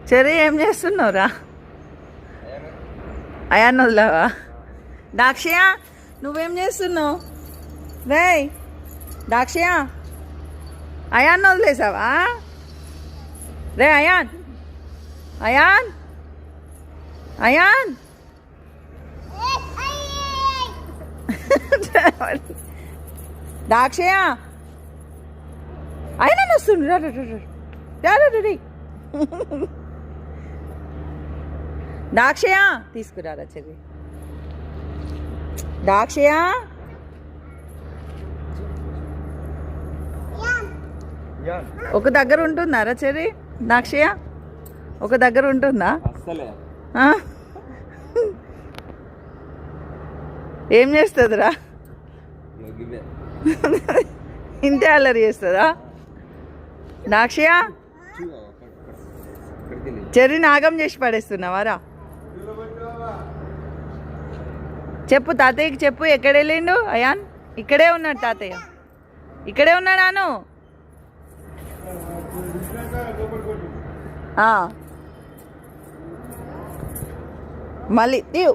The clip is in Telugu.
చెర్రీ ఏం చేస్తున్నావురా? అయాన్ని వదిలావా? దాక్షయ నువ్వేం చేస్తున్నావు? రేయ్ దాక్షయ అయాన్ని వదిలేసావా? రే అయాన్, అయాన్, అయాన్ దాక్షయ ఆయన వస్తుంది. Ready దాక్షయ తీసుకురారా cherry. దాక్షయ ఒక దగ్గర ఉంటుందారా చెర్రీ? దాక్షయ ఒక దగ్గర ఉంటుందా? ఏం చేస్తుందిరా? ఇంతే అల్లరి చేస్తుందా? దాక్షయ చెర్రీ నాగం చేసి పడేస్తున్నావారా? చెప్పు తాతయ్యకి చెప్పు. ఎక్కడ వెళ్ళిండు అయాన్? ఇక్కడే ఉన్నాడు తాతయ్య, ఇక్కడే ఉన్నాడాను. మళ్ళీ తీవు.